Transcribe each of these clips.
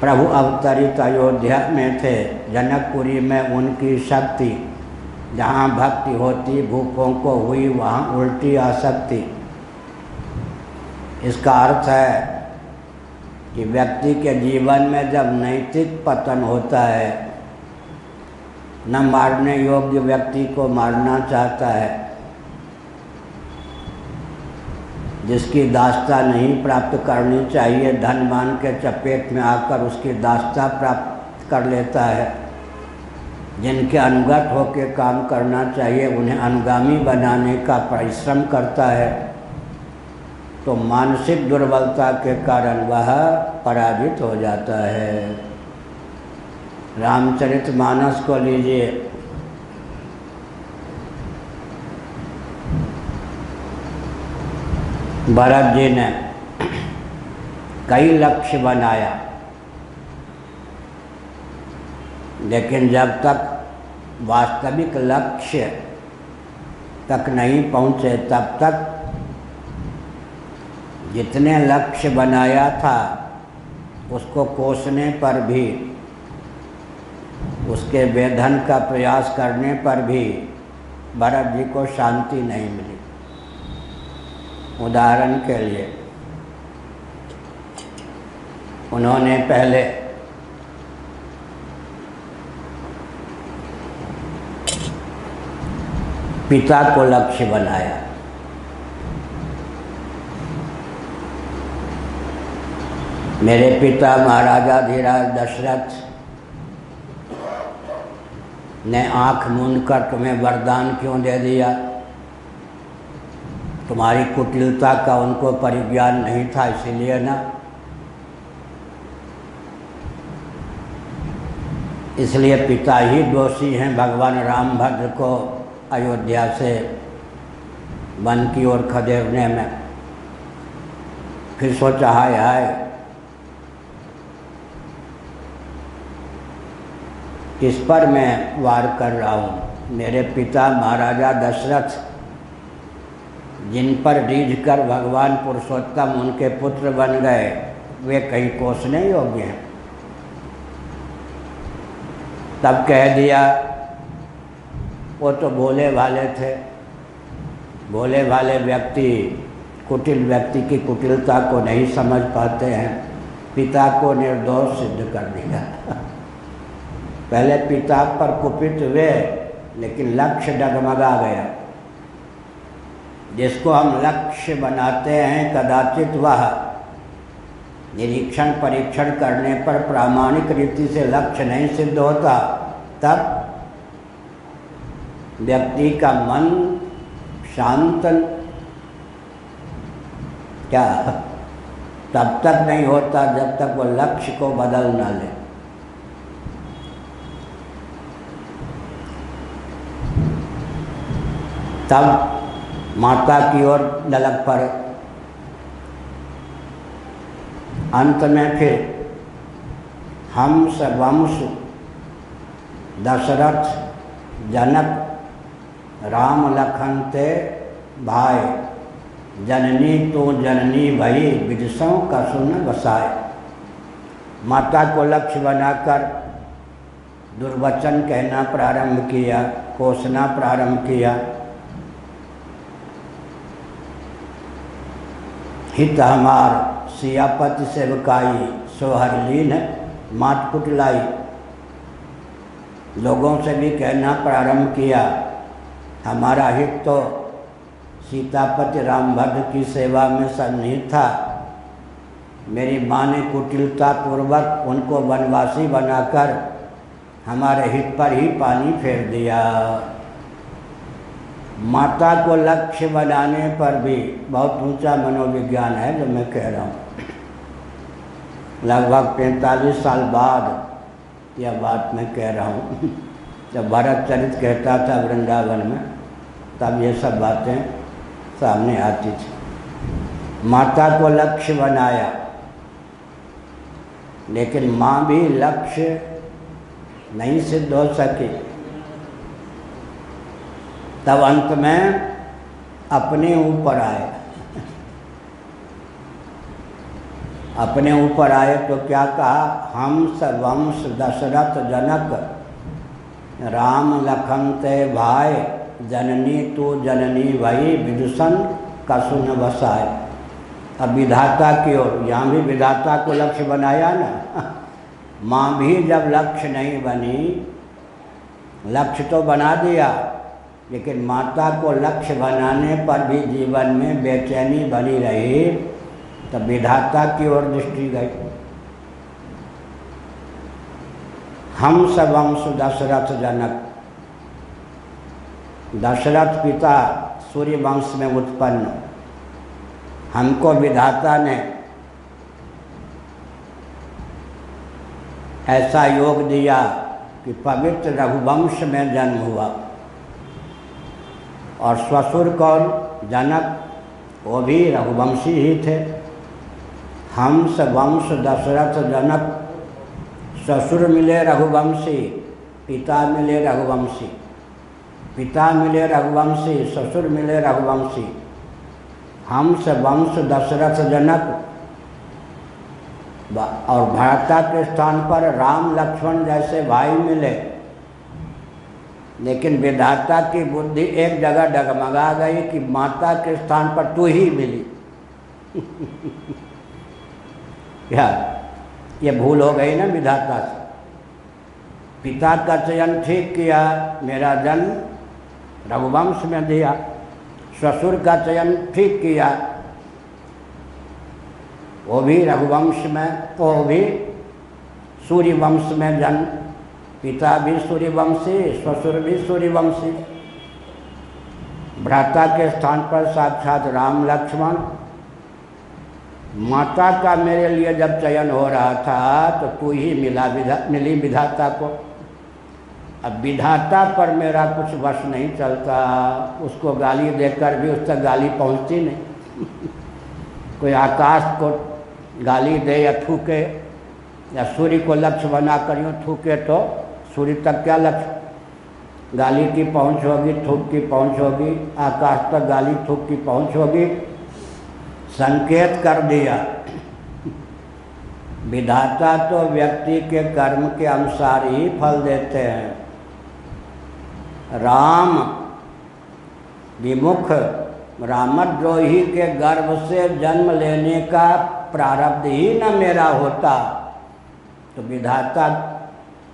प्रभु अवतरित अयोध्या में थे। जनकपुरी में उनकी शक्ति, जहाँ भक्ति होती भूपों को हुई वहाँ उल्टी आसक्ति। इसका अर्थ है कि व्यक्ति के जीवन में जब नैतिक पतन होता है, न मारने योग्य व्यक्ति को मारना चाहता है, जिसकी दास्ता नहीं प्राप्त करनी चाहिए धनवान के चपेट में आकर उसकी दास्ता प्राप्त कर लेता है, जिनके अनुगत होकर काम करना चाहिए उन्हें अनुगामी बनाने का परिश्रम करता है, तो मानसिक दुर्बलता के कारण वह पराजित हो जाता है। रामचरितमानस को लीजिए, भरत जी ने कई लक्ष्य बनाया, लेकिन जब तक वास्तविक लक्ष्य तक नहीं पहुँचे तब तक जितने लक्ष्य बनाया था उसको कोसने पर भी, उसके वेधन का प्रयास करने पर भी भरत जी को शांति नहीं मिली। उदाहरण के लिए उन्होंने पहले पिता को लक्ष्य बनाया, मेरे पिता महाराजा धीराज दशरथ ने आँख मूंद कर तुम्हें वरदान क्यों दे दिया? तुम्हारी कुटिलता का उनको परिज्ञान नहीं था, इसीलिए ना। इसलिए पिता ही दोषी हैं भगवान रामभद्र को अयोध्या से वन की ओर खदेड़ने में। फिर सोचा हाय हाय, किस पर मैं वार कर रहा हूँ? मेरे पिता महाराजा दशरथ जिन पर रीझ कर भगवान पुरुषोत्तम उनके पुत्र बन गए, वे कहीं कोसने योग्य हैं। तब कह दिया वो तो भोले भाले थे। भोले भाले व्यक्ति कुटिल व्यक्ति की कुटिलता को नहीं समझ पाते हैं। पिता को निर्दोष सिद्ध कर दिया। पहले पिता पर कुपित हुए, लेकिन लक्ष्य डगमगा गया। जिसको हम लक्ष्य बनाते हैं कदाचित वह निरीक्षण परीक्षण करने पर प्रामाणिक रीति से लक्ष्य नहीं सिद्ध होता, तब व्यक्ति का मन शांत क्या तब तक नहीं होता जब तक वो लक्ष्य को बदल ना ले। तब माता की ओर ललक पड़े। अंत में फिर हंस वंश दशरथ जनक राम लखन ते भाई, जननी तो जननी भई विदसों का सुन बसाए। माता को लक्ष्य बनाकर दुर्वचन कहना प्रारंभ किया, कोसना प्रारंभ किया। हित हमार सियापति सेवकाई, सोहरलीन मात कुटलाई। लोगों से भी कहना प्रारंभ किया, हमारा हित तो सीतापति रामभद्र की सेवा में सन्निहित था। मेरी माँ ने कुटिलता पूर्वक उनको वनवासी बनाकर हमारे हित पर ही पानी फेर दिया। माता को लक्ष्य बनाने पर भी बहुत ऊंचा मनोविज्ञान है जो मैं कह रहा हूँ। लगभग 45 साल बाद यह बात मैं कह रहा हूँ। जब भरत चरित कहता था वृंदावन में, तब ये सब बातें सामने आती थी। माता को लक्ष्य बनाया, लेकिन माँ भी लक्ष्य नहीं सिद्ध हो सकी। तब अंत में अपने ऊपर आए। अपने ऊपर आए तो क्या कहा, हंस वंश दशरथ जनक, राम लखन ते भाई, जननी तू जननी भई, विदुषण कसुन बसाए। अब विधाता की ओर, यहाँ भी विधाता को लक्ष्य बनाया ना। माँ भी जब लक्ष्य नहीं बनी, लक्ष्य तो बना दिया, लेकिन माता को लक्ष्य बनाने पर भी जीवन में बेचैनी बनी रही, तब विधाता की ओर दृष्टि गई। हंस वंश दशरथ जनक, दशरथ पिता सूर्य वंश में उत्पन्न, हमको विधाता ने ऐसा योग दिया कि पवित्र रघुवंश में जन्म हुआ। और ससुर कौन, जनक, वो भी रघुवंशी ही थे। हंस वंश दशरथ जनक, ससुर मिले रघुवंशी, पिता मिले रघुवंशी, पिता मिले रघुवंशी, ससुर मिले रघुवंशी। हंस वंश दशरथ जनक, और भ्राता के स्थान पर राम लक्ष्मण जैसे भाई मिले। लेकिन विधाता की बुद्धि एक जगह डगमगा गई कि माता के स्थान पर तू ही मिली। क्या ये भूल हो गई ना विधाता से। पिता का चयन ठीक किया, मेरा जन्म रघुवंश में दिया। ससुर का चयन ठीक किया, वो भी रघुवंश में, वो भी सूर्यवंश में जन्म। पिता भी सूर्यवंशी, ससुर भी सूर्यवंशी। भ्राता के स्थान पर साक्षात राम लक्ष्मण। माता का मेरे लिए जब चयन हो रहा था तो तू ही मिली विधाता को। अब विधाता पर मेरा कुछ वश नहीं चलता, उसको गाली देकर भी उस तक गाली पहुंचती नहीं। कोई आकाश को गाली दे या थूके, या सूर्य को लक्ष्य बनाकर यूँ थूके तो सूर्य तक क्या लक्ष्य, गाली की पहुंच होगी, थूक की पहुंच होगी, आकाश तक गाली थूक की पहुंच होगी। संकेत कर दिया। विधाता तो व्यक्ति के कर्म के अनुसार ही फल देते हैं। राम विमुख रामद्रोही के गर्भ से जन्म लेने का प्रारब्ध ही न मेरा होता तो विधाता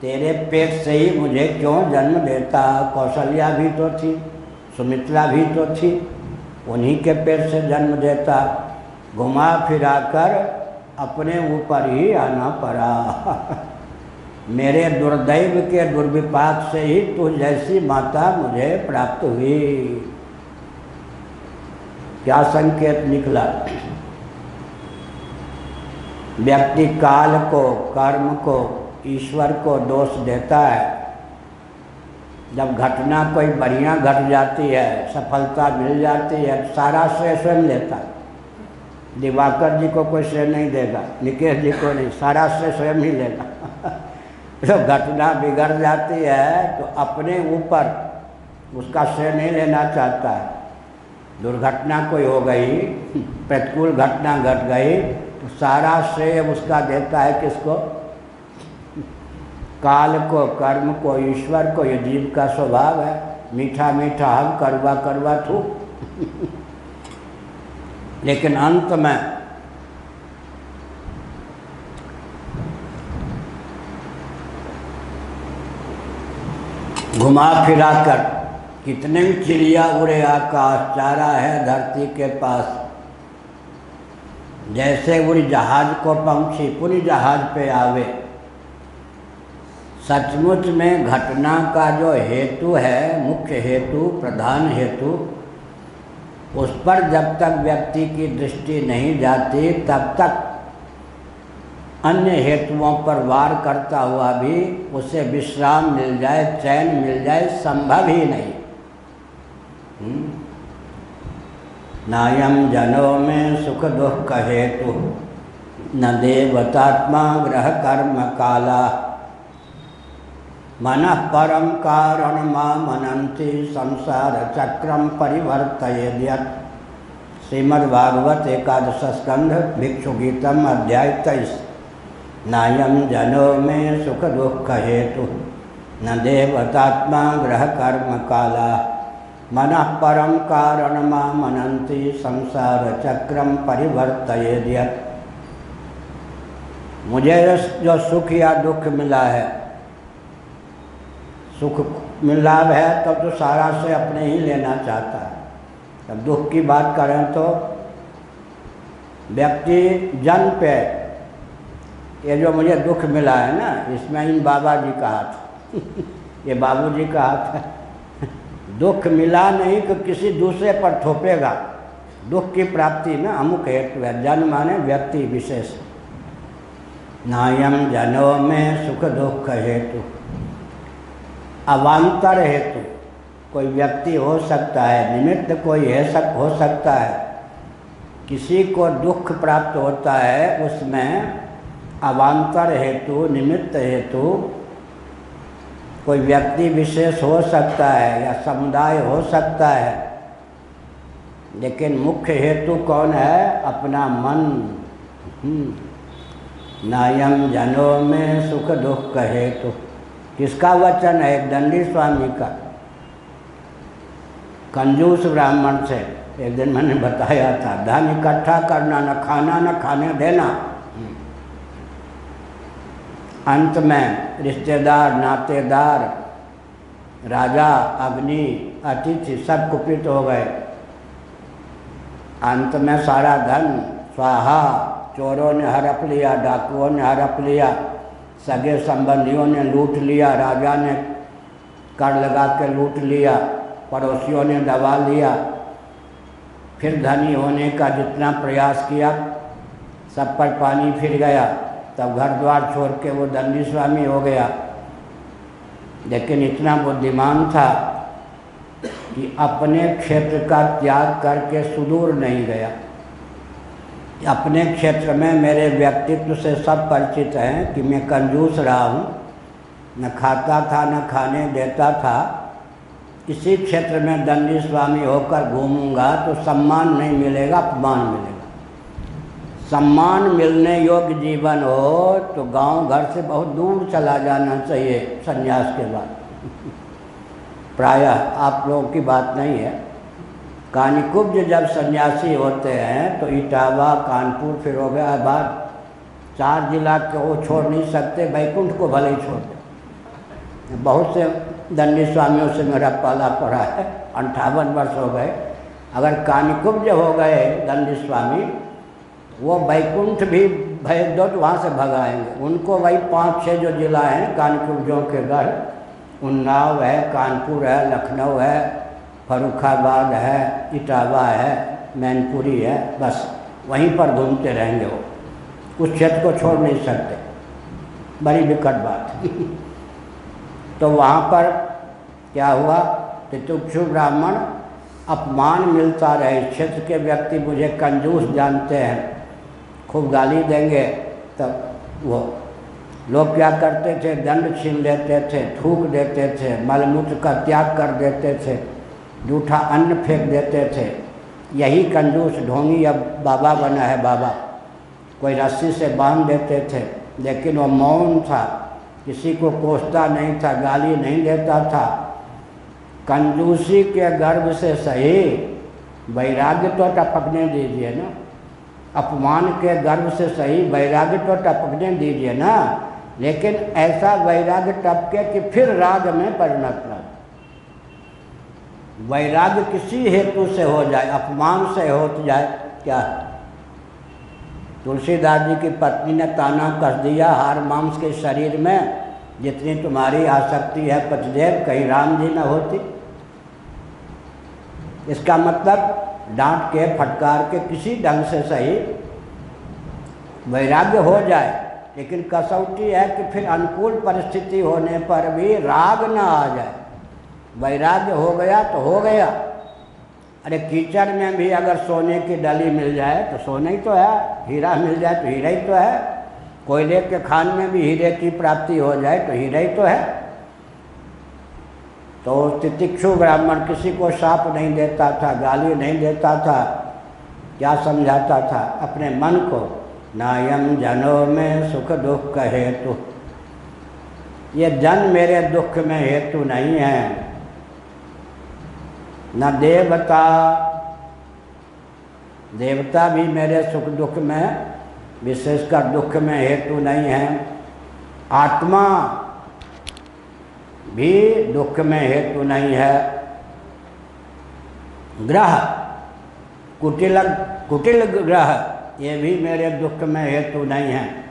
तेरे पेट से ही मुझे क्यों जन्म देता। कौशल्या भी तो थी, सुमित्रा भी तो थी, उन्हीं के पेट से जन्म देता। घुमा फिरा कर अपने ऊपर ही आना पड़ा। मेरे दुर्दैव के दुर्विपाक से ही तू जैसी माता मुझे प्राप्त हुई। क्या संकेत निकला। व्यक्ति काल को, कर्म को, ईश्वर को दोष देता है। जब घटना कोई बढ़िया घट जाती है, सफलता मिल जाती है, सारा श्रेय स्वयं लेता है। दिवाकर जी को कोई श्रेय नहीं देगा, निकेश जी को नहीं, सारा श्रेय स्वयं ही लेगा। जब घटना बिगड़ जाती है तो अपने ऊपर उसका श्रेय नहीं लेना चाहता है। दुर्घटना कोई हो गई, प्रतिकूल घटना घट गई तो सारा श्रेय उसका देता है किसको, काल को, कर्म को, ईश्वर को। ये जीव का स्वभाव है। मीठा मीठा हम, कड़वा कड़वा थू। लेकिन अंत में घुमा फिरा कर कितने भी चिड़िया उड़े आकाश, चारा है धरती के पास। जैसे उड़ी जहाज को पंछी पूरी जहाज पे आवे। सचमुच में घटना का जो हेतु है, मुख्य हेतु, प्रधान हेतु, उस पर जब तक व्यक्ति की दृष्टि नहीं जाती तब तक अन्य हेतुओं पर वार करता हुआ भी उसे विश्राम मिल जाए, चैन मिल जाए, संभव ही नहीं। नायम जनों में सुख दुख हेतु, न देवतात्मा ग्रह कर्म काला, मनः परम कारण मा मनन्ति संसार चक्रम परिवर्तयेद्यत् श्रीमद्भागवत एकादश स्कंध भिक्षु गीतम अध्याय 23। नायम जनो में सुख दुख हेतु न देवतात्मा ग्रह कर्म काला मनः परम कारणमा मनन्ति संसार चक्रम परिवर्तयेद्यत्। मुझे जो सुख या दुख मिला है, सुख मिला है तो सारा से अपने ही लेना चाहता है। अब दुख की बात करें तो व्यक्ति जन्म पे ये जो मुझे दुख मिला है ना, इसमें इन बाबा जी का हाथ ये बाबूजी का हाथ है। दुख मिला नहीं कि किसी दूसरे पर थोपेगा। दुख की प्राप्ति में अमुक हेतु है। जन्म माने व्यक्ति विशेष। नायम जनो में सुख दुख हेतु, अवान्तर हेतु कोई व्यक्ति हो सकता है, निमित्त कोई हो सकता है। किसी को दुख प्राप्त होता है, उसमें अवान्तर हेतु, निमित्त हेतु कोई व्यक्ति विशेष हो सकता है या समुदाय हो सकता है, लेकिन मुख्य हेतु कौन है? अपना मन। नायम जनों में सुख दुख हेतु किसका वचन है? एक दंडी स्वामी का। कंजूस ब्राह्मण से एक दिन मैंने बताया था, धन इकट्ठा करना, न खाना न खाने देना। अंत में रिश्तेदार, नातेदार, राजा, अग्नि, अतिथि सब कुपित हो गए। अंत में सारा धन स्वाहा, चोरों ने हड़प लिया, डाकुओं ने हड़प लिया, सगे संबंधियों ने लूट लिया, राजा ने कर लगा के लूट लिया, पड़ोसियों ने दबा लिया। फिर धनी होने का जितना प्रयास किया सब पर पानी फिर गया। तब घर द्वार छोड़ के वो दंडी स्वामी हो गया। लेकिन इतना बुद्धिमान था कि अपने क्षेत्र का त्याग करके सुदूर नहीं गया। अपने क्षेत्र में मेरे व्यक्तित्व से सब परिचित हैं कि मैं कंजूस रहा हूँ, न खाता था न खाने देता था। इसी क्षेत्र में दंडी स्वामी होकर घूमूंगा तो सम्मान नहीं मिलेगा, अपमान मिलेगा। सम्मान मिलने योग्य जीवन हो तो गांव घर से बहुत दूर चला जाना चाहिए संन्यास के बाद। प्रायः आप लोगों की बात नहीं है। कानिकुब्ज जब सन्यासी होते हैं तो इटावा, कानपुर, फिर हो गया बाद 4 जिला के वो छोड़ नहीं सकते, बैकुंठ को भले ही छोड़ दे। बहुत से दंडी स्वामियों से मेरा पाला पड़ा है, 58 वर्ष हो गए। अगर कानिकुब्ज हो गए दंडी स्वामी, वो बैकुंठ भी भेज दो तो वहाँ से भगाएंगे उनको। वही 5-6 जो जिला हैं कानिकुब्जों के घर, उन्नाव है, कानपुर है, लखनऊ है, फर्रुखाबाद है, इटावा है, मैनपुरी है, बस वहीं पर घूमते रहेंगे वो। उस क्षेत्र को छोड़ नहीं सकते। बड़ी विकट बात तो वहाँ पर क्या हुआ? तितिक्षु ब्राह्मण, अपमान मिलता रहे। क्षेत्र के व्यक्ति मुझे कंजूस जानते हैं, खूब गाली देंगे। तब वो लोग क्या करते थे? दंड छीन लेते थे, थूक देते थे, मलमूत्र का त्याग कर देते थे, जूठा अन्न फेंक देते थे। यही कंजूस ढोंगी अब बाबा बना है। बाबा कोई रस्सी से बांध देते थे, लेकिन वो मौन था, किसी को कोसता नहीं था, गाली नहीं देता था। कंजूसी के गर्भ से सही वैराग्य तो टपकने दीजिए ना। अपमान के गर्भ से सही वैराग्य तो टपकने दीजिए ना। लेकिन ऐसा वैराग्य टपके कि फिर राग में परिणत न। वैराग्य किसी हेतु से हो जाए, अपमान से हो जाए क्या? तुलसीदास जी की पत्नी ने ताना कस दिया, हार मांस के शरीर में जितनी तुम्हारी आसक्ति है पतिदेव, कहीं राम जी न होती। इसका मतलब डांट के, फटकार के, किसी ढंग से सही वैराग्य हो जाए। लेकिन कसौटी है कि फिर अनुकूल परिस्थिति होने पर भी राग न आ जाए। वैराग्य हो गया तो हो गया। अरे कीचड़ में भी अगर सोने की डली मिल जाए तो सोना ही तो है, हीरा मिल जाए तो हीरा ही तो है, कोयले के खान में भी हीरे की प्राप्ति हो जाए तो हीरा ही तो है। तो तितिक्षु ब्राह्मण किसी को शाप नहीं देता था, गाली नहीं देता था, क्या समझाता था अपने मन को? नायम जनों में सुख दुख हेतु, ये जन मेरे दुख में हेतु नहीं है, न देवता, देवता भी मेरे सुख दुख में, विशेषकर दुख में हेतु नहीं है, आत्मा भी दुख में हेतु नहीं है, ग्रह कुटिल ग्रह ये भी मेरे दुख में हेतु नहीं है,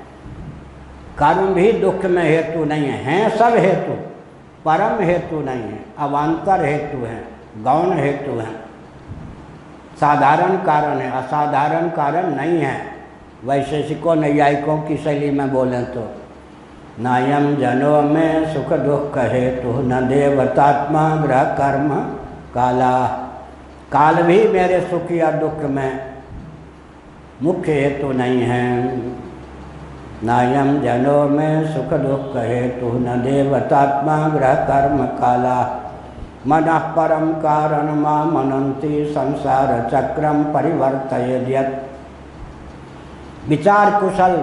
कर्म भी दुख में हेतु नहीं है, हैं सब हेतु, परम हेतु नहीं है, अवान्तर हेतु है, गौण हेतु है, साधारण कारण है, असाधारण कारण नहीं है। वैशेषिकों नैयायिकों की शैली में बोलें तो नायम जनों में सुख दुख हेतु, न देवतात्मा ग्रह कर्म काला, काल भी मेरे सुख या दुख में मुख्य हेतु नहीं है। नायम जनों में सुख दुख हेतु, न देवतात्मा ग्रह कर्म काला, मनः परम कारण मां मनन्ति संसार चक्रम परिवर्तयेद्यत्। विचार कुशल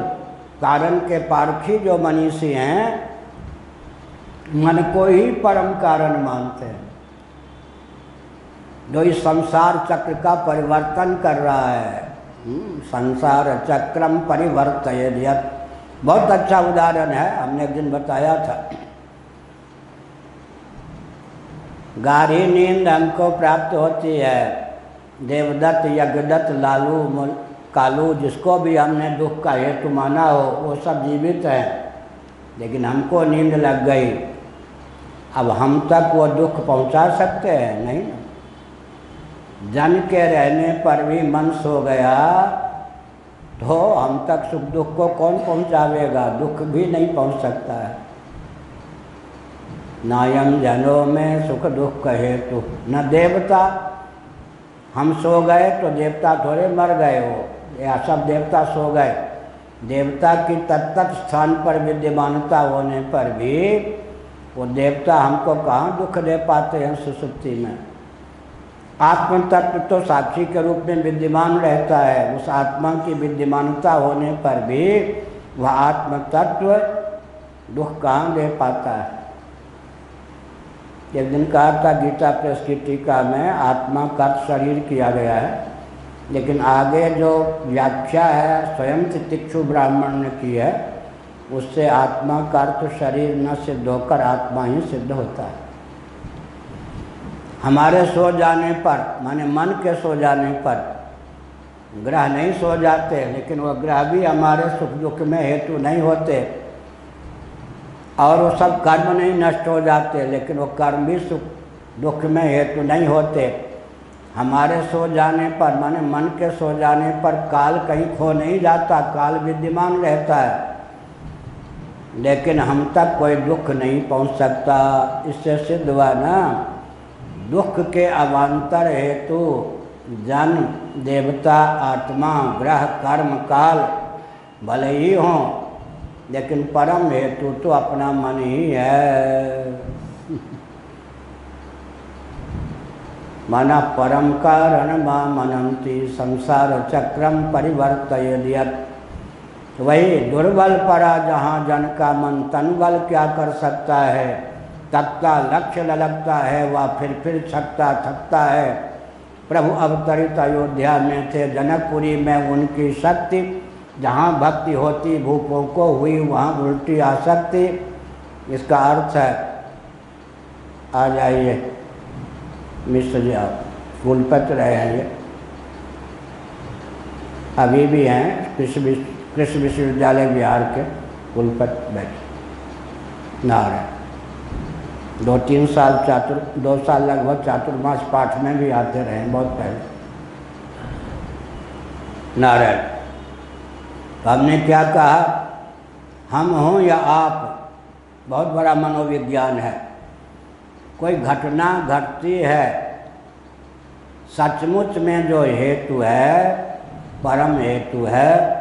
कारण के पारखी जो मनीषी हैं, मन को ही परम कारण मानते हैं, जो इस संसार चक्र का परिवर्तन कर रहा है। संसार चक्रम परिवर्तयेद्यत्, बहुत अच्छा उदाहरण है, हमने एक दिन बताया था। गाढ़ी नींद हमको प्राप्त होती है, देवदत्त यज्ञदत्त लालू कालू जिसको भी हमने दुख का हेतु माना हो, वो सब जीवित है, लेकिन हमको नींद लग गई। अब हम तक वो दुख पहुंचा सकते हैं? नहीं। जन के रहने पर भी मन सो गया तो हम तक सुख दुख को कौन पहुंचावेगा? दुख भी नहीं पहुंच सकता है। नायम जनों में सुख दुख हेतु, न देवता, हम सो गए तो देवता थोड़े मर गए हो, या सब देवता सो गए। देवता की तत्त स्थान पर विद्यमानता होने पर भी वो देवता हमको कहाँ दुख दे पाते हैं सुसुप्ति में। आत्म तत्व तो साक्षी के रूप में विद्यमान रहता है, उस आत्मा की विद्यमानता होने पर भी वह आत्म तत्व दुख कहाँ दे पाता है। एक दिन कहा था गीता प्रेस की टीका में आत्मा का शरीर किया गया है, लेकिन आगे जो व्याख्या है स्वयं तितिक्षु ब्राह्मण ने की है, उससे आत्मा का अर्थ शरीर न सिद्ध होकर आत्मा ही सिद्ध होता है। हमारे सो जाने पर, माने मन के सो जाने पर, ग्रह नहीं सो जाते, लेकिन वह ग्रह भी हमारे सुख दुख में हेतु नहीं होते, और वो सब कर्म नहीं नष्ट हो जाते, लेकिन वो कर्म भी सुख दुख में हेतु नहीं होते। हमारे सो जाने पर, माने मन के सो जाने पर काल कहीं खो नहीं जाता, काल विद्यमान रहता है, लेकिन हम तक कोई दुख नहीं पहुंच सकता। इससे सिद्ध हुआ ना, दुख के अवान्तर हेतु जन, देवता, आत्मा, ग्रह, कर्म, काल भले ही हों, लेकिन परम हेतु तो अपना मन ही है। मन परम कारण मां मनन्ति संसार चक्रम परिवर्तयेद्यत्। वही दुर्बल पड़ा जहाँ जन का मन, तन बल क्या कर सकता है? तत्ता लक्ष्य लगता है, वह फिर थकता है। प्रभु अवतरित अयोध्या में थे, जनकपुरी में उनकी शक्ति, जहाँ भक्ति होती भूपों को हुई वहाँ उल्टी आसक्ति। इसका अर्थ है, आ जाइए मिश्र जी, आप कुलपति रहे हैं, ये अभी भी हैं कृषि विश्वविद्यालय बिहार के कुलपति बैठे नारायण। 2-3 साल 2 साल लगभग चातुर्मास पाठ में भी आते रहे, बहुत पहले नारायण। तो हमने क्या कहा, हम हों या आप, बहुत बड़ा मनोविज्ञान है। कोई घटना घटती है, सचमुच में जो हेतु है, परम हेतु है,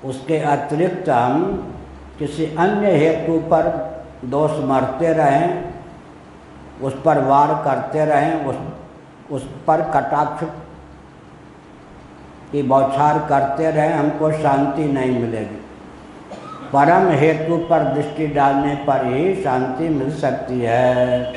उसके अतिरिक्त हम किसी अन्य हेतु पर दोष मरते रहें, उस पर वार करते रहें, उस पर कटाक्ष कि बौछार करते रहें, हमको शांति नहीं मिलेगी। परम हेतु पर दृष्टि डालने पर ही शांति मिल सकती है।